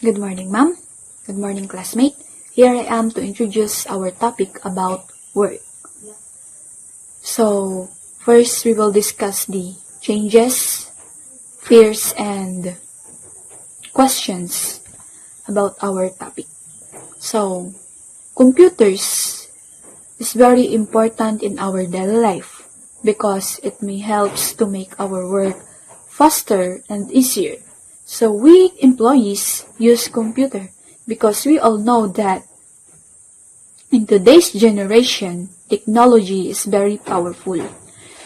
Good morning, ma'am. Good morning, classmate. Here I am to introduce our topic about work. So, first we will discuss the changes, fears, and questions about our topic. So, computers is very important in our daily life because it may helps to make our work faster and easier. So we employees use computer because we all know that in today's generation, technology is very powerful.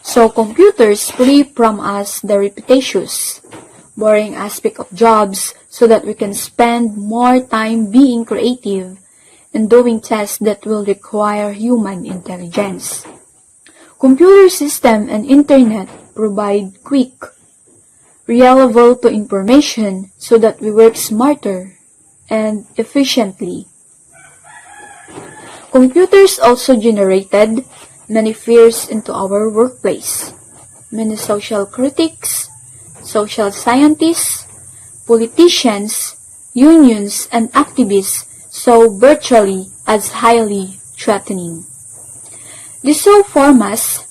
So computers free from us the repetitious, boring aspect of jobs so that we can spend more time being creative and doing tasks that will require human intelligence. Computer system and internet provide quick, reliable to information so that we work smarter and efficiently. Computers also generated many fears into our workplace. Many social critics, social scientists, politicians, unions, and activists saw virtually as highly threatening. This saw form as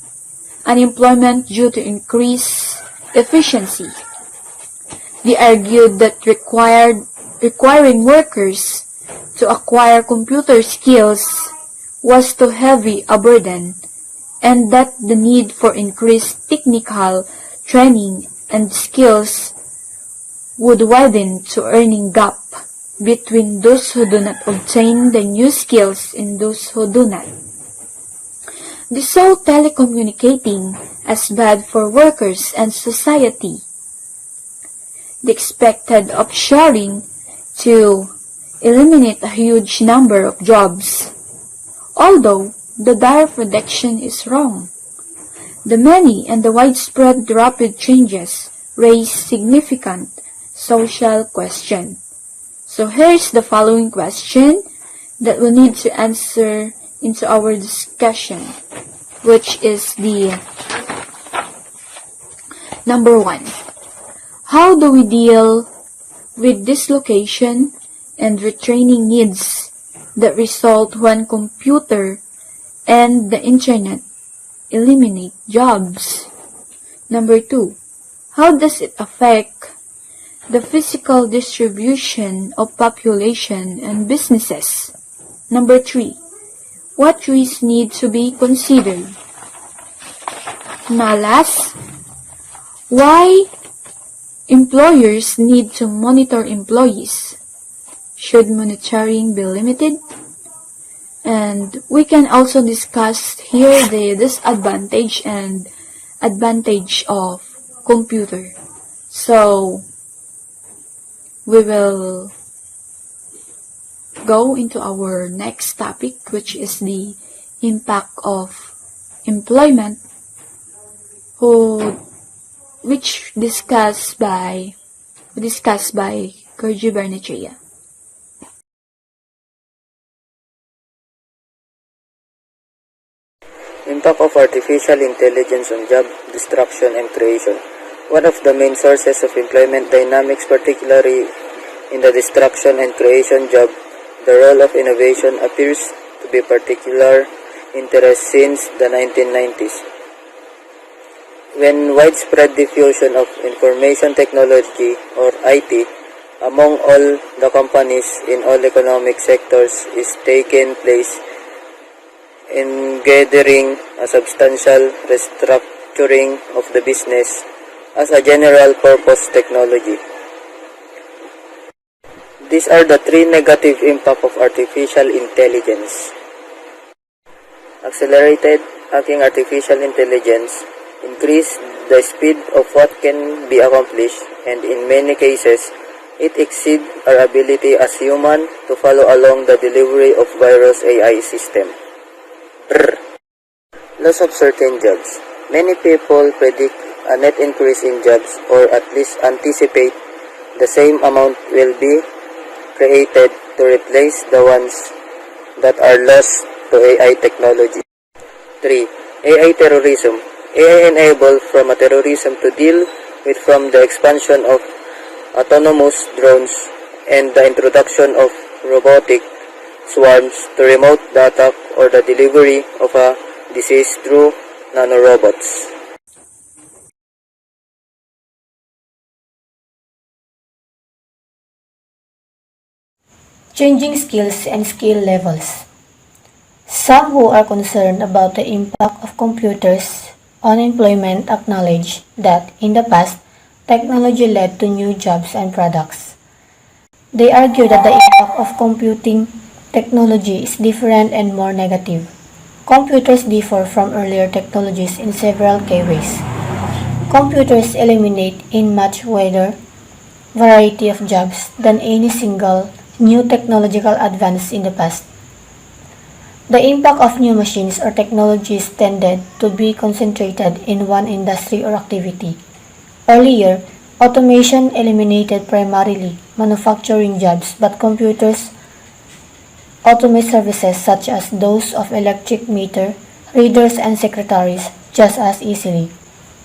unemployment due to increased efficiency. They argued that requiring workers to acquire computer skills was too heavy a burden, and that the need for increased technical training and skills would widen to earning gap between those who do not obtain the new skills and those who do not. They saw telecommunicating as bad for workers and society. They expected offshoring to eliminate a huge number of jobs. Although the dire prediction is wrong, the many and the widespread rapid changes raise significant social questions. So here's the following question that we need to answer into our discussion, which is the number 1. How do we deal with dislocation and retraining needs that result when computer and the internet eliminate jobs? Number 2. How does it affect the physical distribution of population and businesses? Number 3. What risks need to be considered? Now last, why employers need to monitor employees? Should monitoring be limited? And we can also discuss here the disadvantage and advantage of computer. So, we will go into our next topic, which is the impact of employment, which discussed by Quergie Barnachea. Impact of artificial intelligence on job destruction and creation. One of the main sources of employment dynamics, particularly in the destruction and creation job, the role of innovation appears to be particular interest since the 1990s. When widespread diffusion of information technology or IT among all the companies in all economic sectors is taking place, engendering a substantial restructuring of the business as a general purpose technology. These are the 3 negative impacts of artificial intelligence. Accelerated hacking artificial intelligence increase the speed of what can be accomplished, and in many cases, it exceeds our ability as human to follow along the delivery of various AI system. Loss of certain jobs. Many people predict a net increase in jobs, or at least anticipate the same amount will be created to replace the ones that are lost to AI technology. 3. AI terrorism. AI enabled from a terrorism to deal with from the expansion of autonomous drones and the introduction of robotic swarms to remote the attack or the delivery of a disease through nanorobots. Changing skills and skill levels. Some who are concerned about the impact of computers on employment acknowledge that in the past, technology led to new jobs and products. They argue that the impact of computing technology is different and more negative. Computers differ from earlier technologies in several key ways. Computers eliminate a much wider variety of jobs than any single new technological advance in the past. The impact of new machines or technologies tended to be concentrated in one industry or activity. Earlier, automation eliminated primarily manufacturing jobs, but computers automate services such as those of electric meter readers and secretaries just as easily.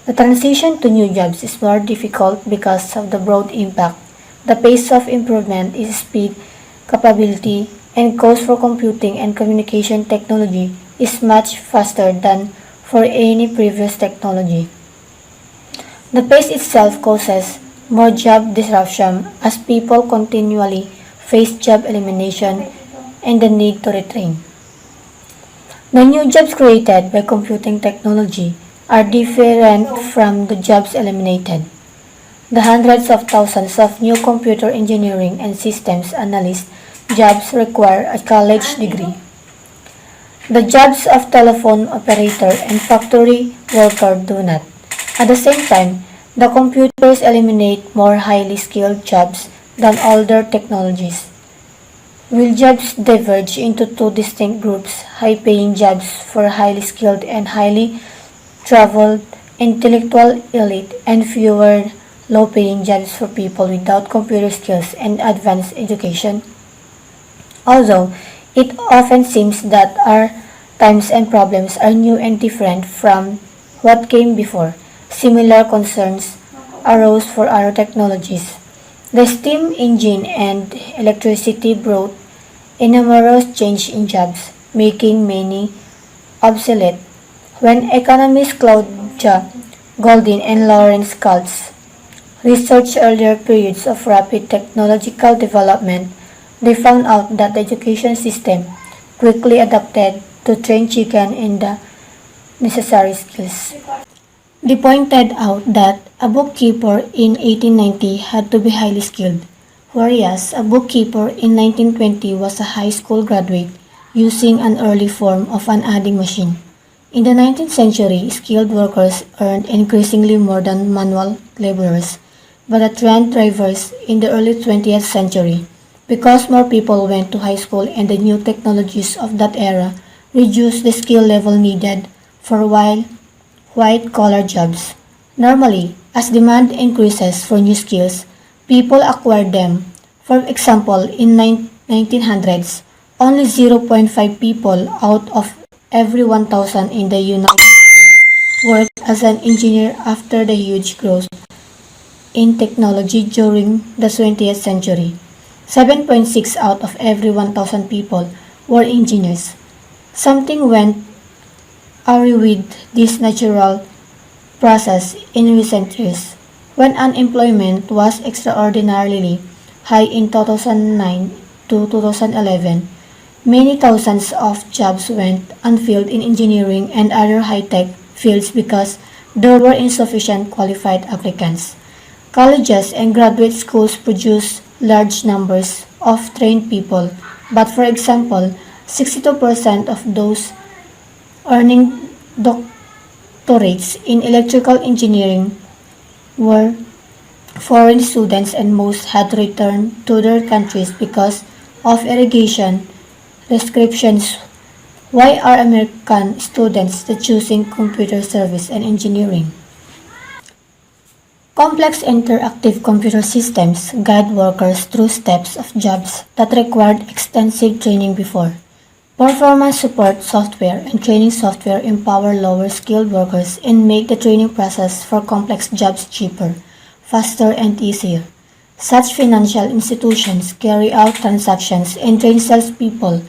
The transition to new jobs is more difficult because of the broad impact. The pace of improvement is speed, capability, and cost for computing and communication technology is much faster than for any previous technology. The pace itself causes more job disruption as people continually face job elimination and the need to retrain. The new jobs created by computing technology are different from the jobs eliminated. The hundreds of thousands of new computer engineering and systems analyst jobs require a college degree. The jobs of telephone operator and factory worker do not. At the same time, the computers eliminate more highly skilled jobs than older technologies. Will jobs diverge into two distinct groups, high-paying jobs for highly skilled and highly traveled intellectual elite, and fewer low-paying jobs for people without computer skills and advanced education? Although it often seems that our times and problems are new and different from what came before, similar concerns arose for other technologies. The steam engine and electricity brought enormous change in jobs, making many obsolete. When economists Claudia Goldin and Lawrence Schultz researched earlier periods of rapid technological development, they found out that the education system quickly adapted to train chicken in the necessary skills. They pointed out that a bookkeeper in 1890 had to be highly skilled, whereas a bookkeeper in 1920 was a high school graduate using an early form of an adding machine. In the 19th century, skilled workers earned increasingly more than manual laborers, but the trend reversed in the early 20th century because more people went to high school and the new technologies of that era reduced the skill level needed for white-collar jobs. Normally, as demand increases for new skills, people acquire them. For example, in 1900s, only 0.5 people out of every 1,000 in the United States worked as an engineer after the huge growth in technology during the 20th century. 7.6 out of every 1,000 people were engineers. Something went awry with this natural process in recent years, when unemployment was extraordinarily high in 2009 to 2011. Many thousands of jobs went unfilled in engineering and other high-tech fields because there were insufficient qualified applicants. Colleges and graduate schools produce large numbers of trained people, but for example, 62% of those earning doctorates in electrical engineering were foreign students, and most had returned to their countries because of irrigation restrictions. Why are American students choosing computer service and engineering? Complex interactive computer systems guide workers through steps of jobs that required extensive training before. Performance support software and training software empower lower-skilled workers and make the training process for complex jobs cheaper, faster, and easier. Such financial institutions carry out transactions and train salespeople.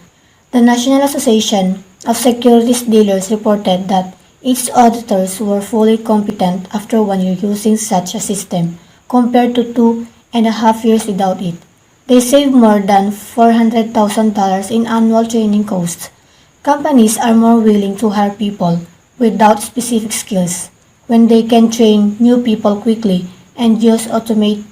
The National Association of Securities Dealers reported that its auditors were fully competent after 1 year using such a system, compared to 2.5 years without it. They saved more than $400,000 in annual training costs. Companies are more willing to hire people without specific skills when they can train new people quickly and use automated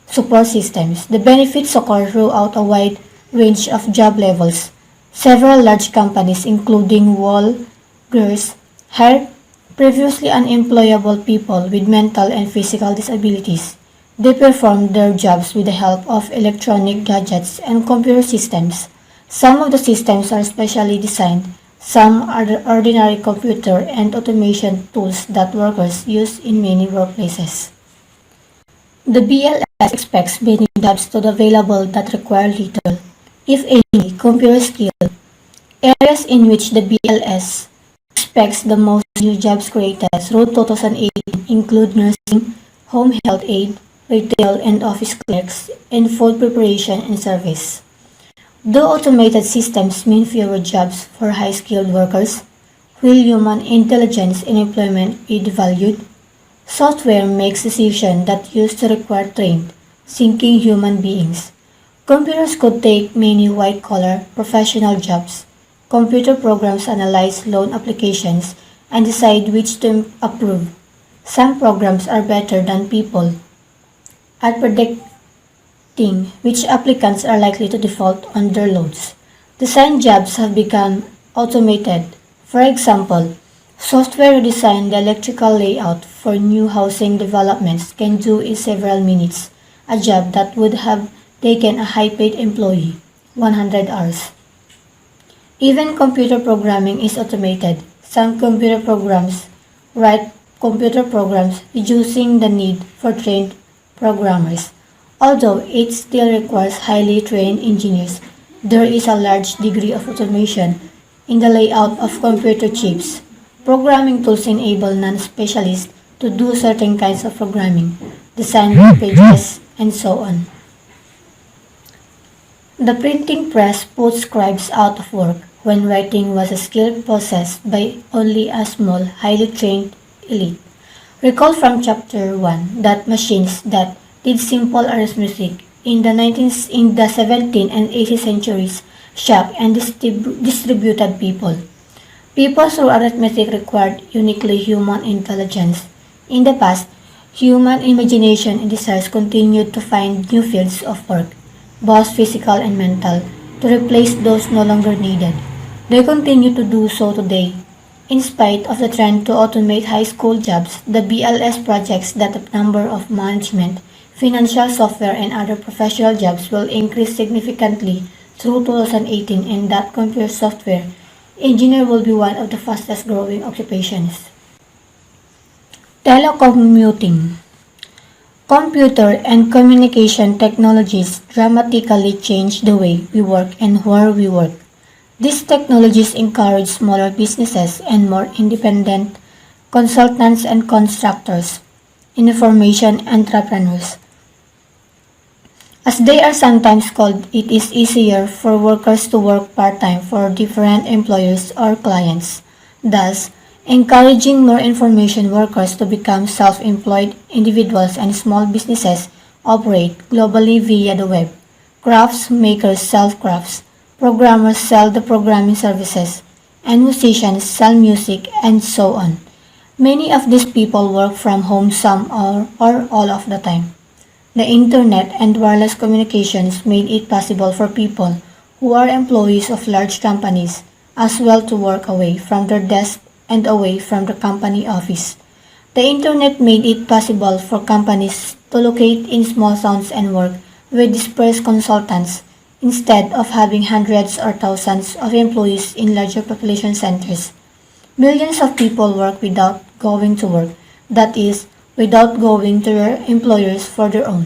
support systems. The benefits occur throughout a wide range of job levels. Several large companies, including Walgreens, hire previously unemployable people with mental and physical disabilities. They perform their jobs with the help of electronic gadgets and computer systems. Some of the systems are specially designed. Some are the ordinary computer and automation tools that workers use in many workplaces. The BLS expects many jobs to be available that require little, if any, computer skill. Areas in which the BLS expects the most new jobs created through 2018 include nursing, home health aid, retail and office clerks, and food preparation and service. Though automated systems mean fewer jobs for high-skilled workers, will human intelligence in employment be devalued? Software makes decisions that used to require trained, thinking human beings. Computers could take many white-collar, professional jobs. Computer programs analyze loan applications and decide which to approve. Some programs are better than people at predicting which applicants are likely to default on their loans. Design jobs have become automated. For example, software design the electrical layout for new housing developments can do in several minutes, a job that would have taken a high-paid employee 100 hours. Even computer programming is automated. Some computer programs write computer programs, reducing the need for trained programmers. Although it still requires highly trained engineers, there is a large degree of automation in the layout of computer chips. Programming tools enable non-specialists to do certain kinds of programming, design web pages, and so on. The printing press put scribes out of work when writing was a skill possessed by only a small, highly trained elite. Recall from chapter 1 that machines that did simple arithmetic in the 17th and 18th centuries shocked and distributed people. People through arithmetic required uniquely human intelligence. In the past, human imagination and desires continued to find new fields of work, both physical and mental, to replace those no longer needed. They continue to do so today. In spite of the trend to automate high school jobs, the BLS projects that the number of management, financial software, and other professional jobs will increase significantly through 2018 and that computer software engineer will be one of the fastest growing occupations. Telecommuting. Computer and communication technologies dramatically change the way we work and where we work. These technologies encourage smaller businesses and more independent consultants and contractors, information entrepreneurs. As they are sometimes called, it is easier for workers to work part-time for different employers or clients, thus encouraging more information workers to become self-employed individuals, and small businesses operate globally via the web. Crafts makers sell crafts, programmers sell the programming services, and musicians sell music, and so on. Many of these people work from home some or all of the time. The internet and wireless communications made it possible for people who are employees of large companies as well to work away from their desk and away from the company office. The internet made it possible for companies to locate in small towns and work with dispersed consultants instead of having hundreds or thousands of employees in larger population centers. Millions of people work without going to work, that is, without going to their employers for their own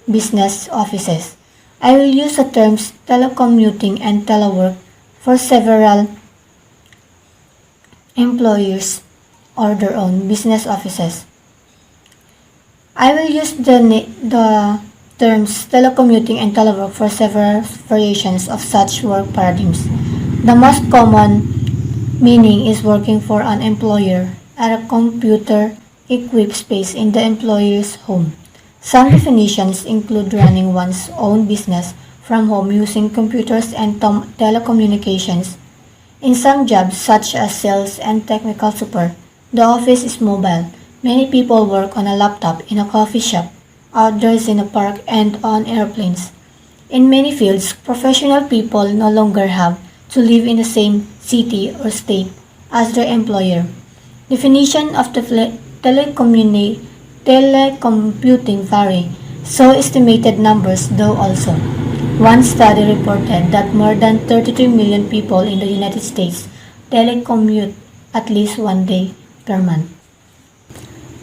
business offices. I will use the terms telecommuting and telework for several employers or their own business offices. I will use the terms telecommuting and telework for several variations of such work paradigms. The most common meaning is working for an employer at a computer-equipped space in the employer's home. Some definitions include running one's own business from home using computers and telecommunications. In some jobs, such as sales and technical support, the office is mobile. Many people work on a laptop in a coffee shop, outdoors in a park, and on airplanes. In many fields, professional people no longer have to live in the same city or state as their employer. Definition of telecomputing vary, so estimated numbers do also. One study reported that more than 33 million people in the United States telecommute at least one day per month.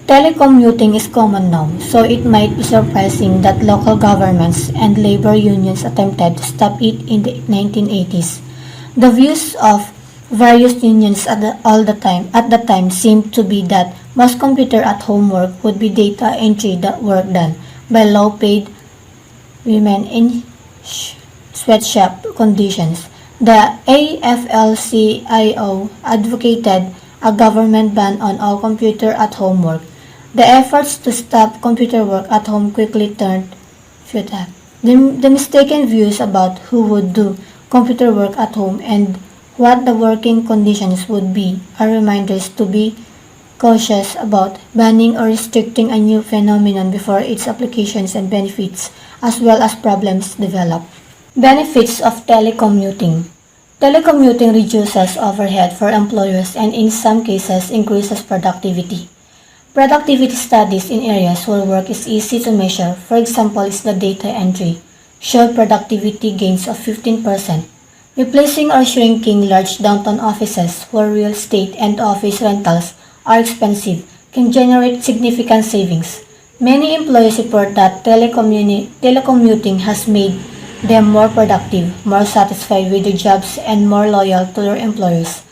Telecommuting is common now, so it might be surprising that local governments and labor unions attempted to stop it in the 1980s. The views of various unions at the time seemed to be that most computer at home work would be data entry work done by low-paid women in sweatshop conditions. The AFL-CIO advocated a government ban on all computer at home work. The efforts to stop computer work at home quickly turned futile. The mistaken views about who would do computer work at home and what the working conditions would be are reminders to be cautious about banning or restricting a new phenomenon before its applications and benefits, as well as problems develop. Benefits of telecommuting. Telecommuting reduces overhead for employers and in some cases increases productivity. Productivity studies in areas where work is easy to measure, for example is the data entry, showed productivity gains of 15%. Replacing or shrinking large downtown offices where real estate and office rentals are expensive can generate significant savings. Many employees report that telecommuting has made them more productive, more satisfied with their jobs, and more loyal to their employers.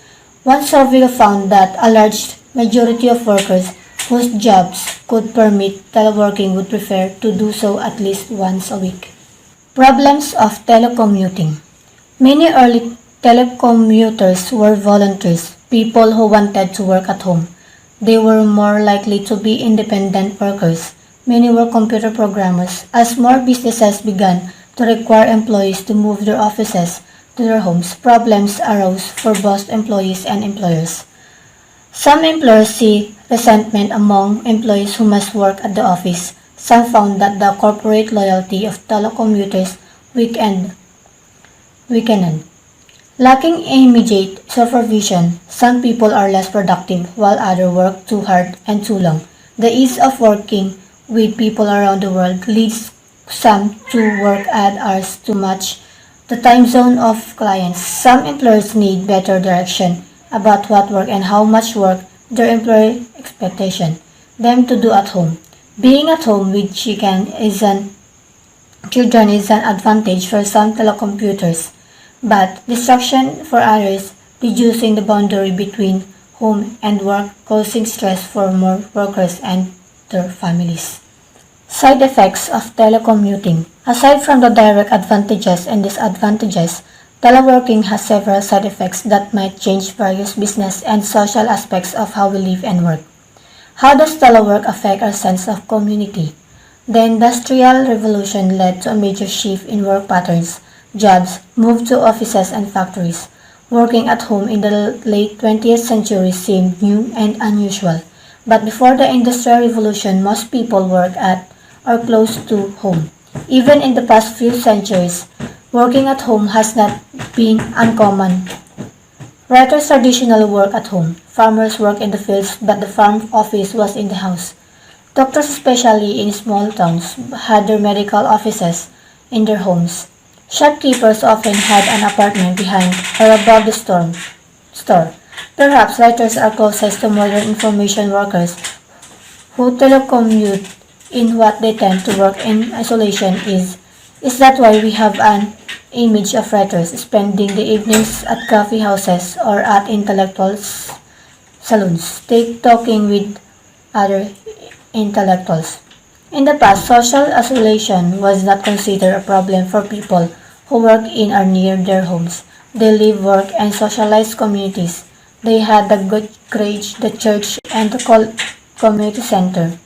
One survey found that a large majority of workers whose jobs could permit teleworking would prefer to do so at least once a week. Problems of telecommuting. Many early telecommuters were volunteers, people who wanted to work at home. They were more likely to be independent workers. Many were computer programmers. As more businesses began to require employees to move their offices to their homes, problems arose for both employees and employers. Some employers see resentment among employees who must work at the office. Some found that the corporate loyalty of telecommuters weakened. Lacking immediate supervision, some people are less productive while others work too hard and too long. The ease of working with people around the world leads some to work at hours to match the time zone of clients. Some employers need better direction about what work and how much work their employer expectation them to do at home. Being at home with children is an advantage for some telecommuters, but distraction for others, reducing the boundary between home and work, causing stress for more workers and their families. Side effects of telecommuting. Aside from the direct advantages and disadvantages, teleworking has several side effects that might change various business and social aspects of how we live and work. How does telework affect our sense of community? The Industrial Revolution led to a major shift in work patterns. Jobs moved to offices and factories. Working at home in the late 20th century seemed new and unusual. But before the Industrial Revolution, most people worked at or close to home. Even in the past few centuries, working at home has not been uncommon. Writers traditionally work at home. Farmers work in the fields, but the farm office was in the house. Doctors, especially in small towns, had their medical offices in their homes. Shopkeepers often had an apartment behind or above the store. Perhaps writers are closest to modern information workers who telecommute in what they tend to work in isolation. Is that why we have an image of writers spending the evenings at coffee houses or at intellectual saloons, talking with other intellectuals? In the past, social isolation was not considered a problem for people who work in or near their homes. They live, work, and socialize communities. They had the good grades, the church, and the community center.